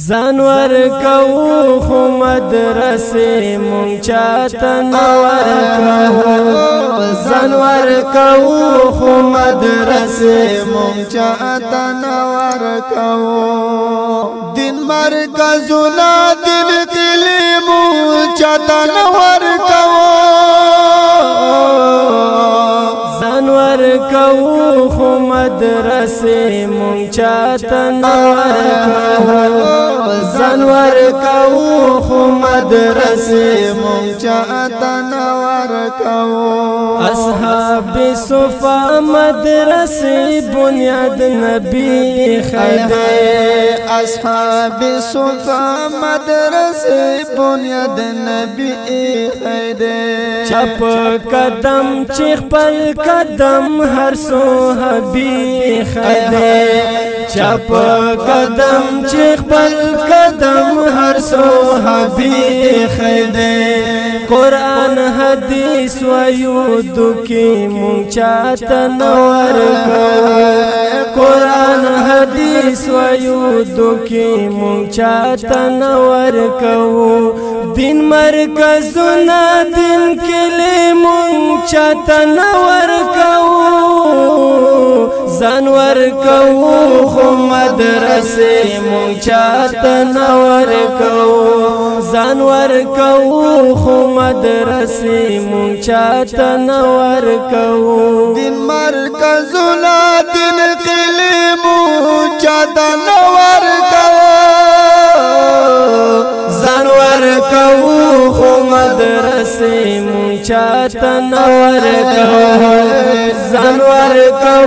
زانور کو خو مدرسې مونږ چاته نور کو زانور کو خو مدرسې مونږ چاته نور کو دین مرکزونه دین کلی مونږ چاته نور کو زانور کو خو مدرسې مونږ چاته نور کو زانور کو خو مدرسې مونږ چاته نور کو اصحاب صفا مدرسې بنیاد نبی خیده اصحاب صفا مدرسې بنیاد نبی خیده چپ قدم چې خپل قدم هر سو حبی خیده چپ قدم چې خپل قدم هر سو حبی خیده قرآن حدیث ویودو کی مونږ چاته نور کو قرآن حدیث ویودو کی مونږ چاته نور کو دین مرکزونه دین کلی مونږ چاته نور کو زانور کو خو مدرسې مونږ چاته نور کو زانور کو خو مدرسې مونږ چاته نور کو دین مرکزونه دین کلی مونږ چاته نور کو زانور کو خو مدرسې مونږ چاته نور کو زانور کو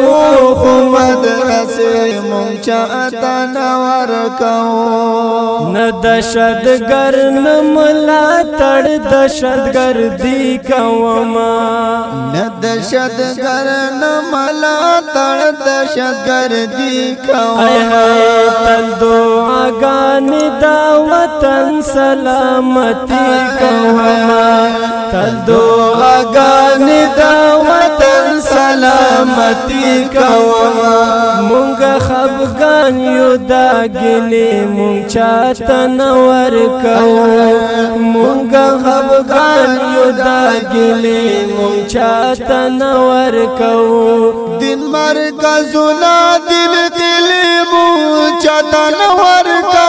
خو مدرسې مونږ چاته نور کو نه دشتګر نه ملاتړ دشتګردي کوما نه دشتګر نه ملاتړ دشتګردي کوما تل دعاګانې دا وطن سلامتی کوما تل دعاګانې دا وطن سلامتی کوما مونږ خفګان یو دا ګلې مونږ چاته نور کو مونږ خفګان یو دا ګلې مونږ چاته نور کو دین مرکزونه دین کلی مونږ چاته نور کو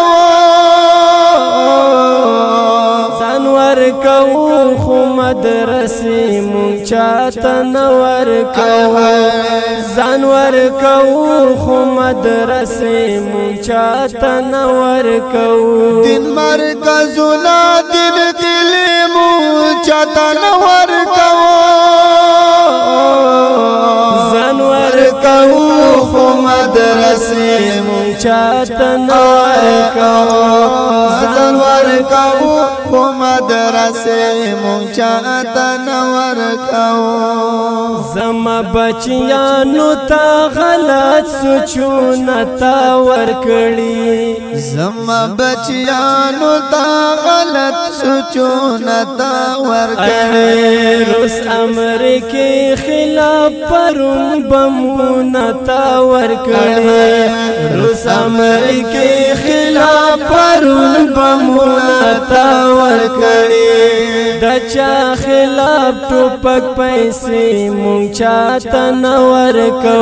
زانور کو خو مدرسې مونږ چاته نور کو زانور کو خو مدرسې مونږ چاته نور کو دین مرکزونه دین کلی مونږ چاته نور کو زانور کو خو مدرسې مونږ چاته نور کو زانور کو خو مدرسې مونږ چاته نور کو زما بچیانو تا غلط سوچونه تا ورکړي زما بچیانو تا غلط سوچونه تا ورکړي روس امریکای خلاف پرون بمونه تا ورکړي روس امریکای خلاف پرون بمونه تا ورکړي دچا خلاف ټوپک پیسې مونږ چاته نور کو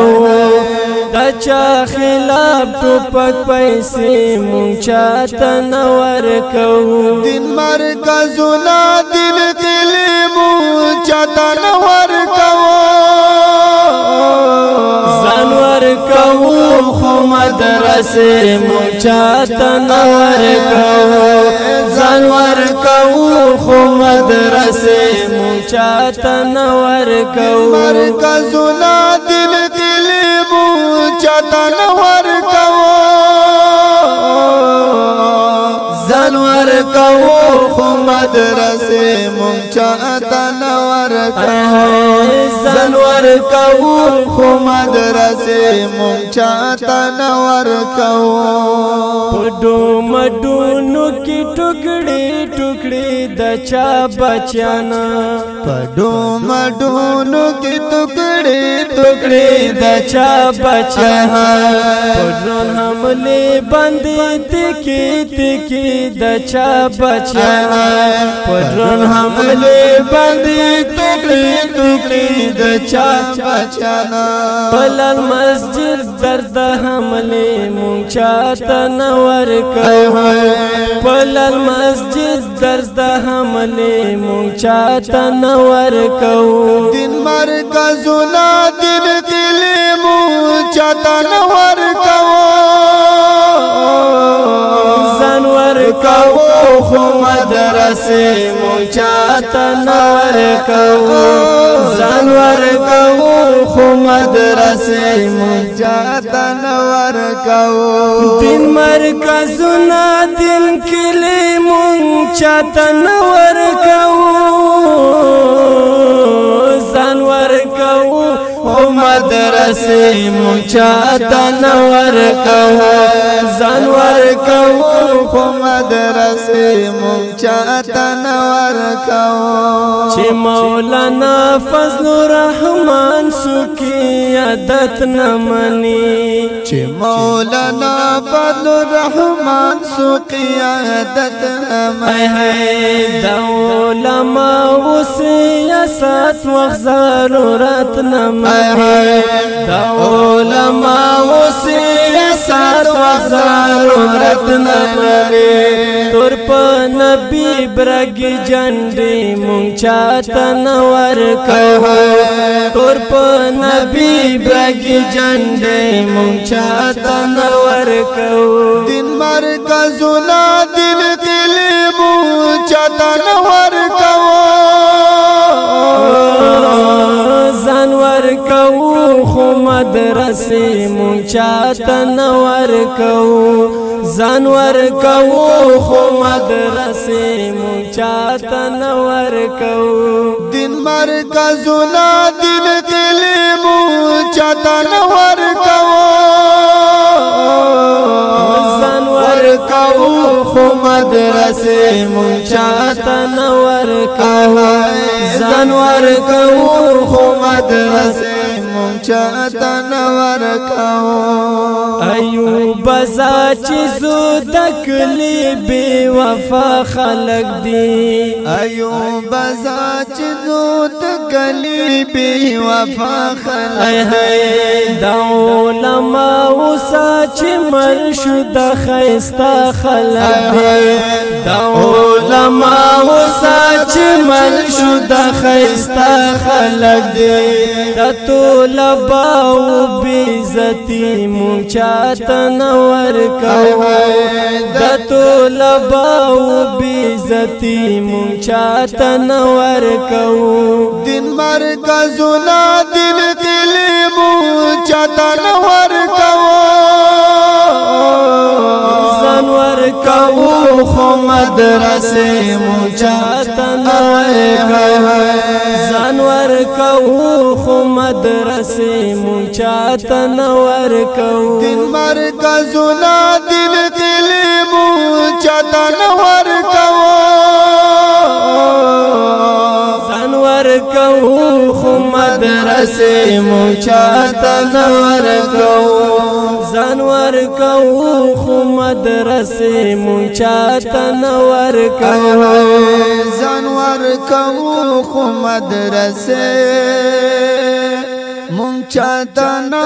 دچا خلاف ټوپک پیسې مونږ چاته نور کو دین مرکزونه دین کلی مونږ چاته نور کو زانور کو خو مدرسې مونږ چاته نور کو زانور کو خو مدرسې مونږ چاته نور کو مرکزونه دین کلی مونږ چاته نور کو زانور ورکو خو مدرسه مونږ چاته نه ورکو ځان ورکو خو مدرسه مونږ چاته نه ورکو پډو مډونو کې ټوکړي ټوکړي د چا بچانا پډو مډونو کې ټوکړي ټوکړي د چا بچانا پډرون حمله باندې تکی تکی د چا بچانا پډرون حمله باندې ټوکړي ټوکړي د چا بچانا بلل مسجد درد حمله مونږ چاته نه ورکو بلل مسجد درد حمله مونږ چاته نه ورکو دین مرکزونه دل کلی مونږ چاته نه ورکو ځان ورکو خو مدرسه مونږ چاته نه ورکو ځان ورکو خو مدرسه مونږ چاته نه ورکو دین مرکزونه دین کلی مونږ چاته نه ورکو ځان ورکو خو مدرسه مونږ چاته نه ورکو ځان ورکو خو مدرسه مونږ چاته نه ورکو چې مولانا فضل الرحمن سکی عادت نه مني چې مولانا فضل الرحمن سکی عادت نه مني د علماء سیاست وخت ضرورت نه مني د علماء سیاست وخت ضرورت نه مني تور په نبی برګ جنډي مونږ چاته نه ورکو تور په نبی برګ جنډي مونږ چاته نه ورکو دین مرکزونه دل کلی مونږ چاته نه ورکو ځان ورکو خو مدرسه مونږ چاته نه ورکو ځان ورکو خو مدرسه مونږ چاته نه ورکو دین مرکزونه دل کلی مونږ چاته نه ورکو ځان ورکو خو مدرسه مونږ چاته نه ورکو ځان ورکو خو مدرسه مونږ چاته نه ورکو ایوب چې زو دکلی بی وفا خلق دی ایوب چې زو دکلی بی وفا خلق دی دا علماء ساچ مرشو د خیستا خلق دی دا علماء ساچ مرشو د خیستا خلق دی دا طلباء بیزتی مونږ چاته نه ورکو د طلباء بیزتی مونږ چاته نه ورکو دین مرکزونه دل کلی مونږ چاته نه ورکو ځان ورکو خو مدرسه مونږ چاته نه ورکو ځان ورکو خو مدرسه مونږ چاته نه ورکو دین مرکزونه دل کلی مونږ چاته نه ورکو ځان ورکو خو مدرسه مونږ چاته نه ورکو ځان ورکو خو مدرسه مونږ چاته نه ورکو ځان ورکو خو مدرسه مونږ چاته نه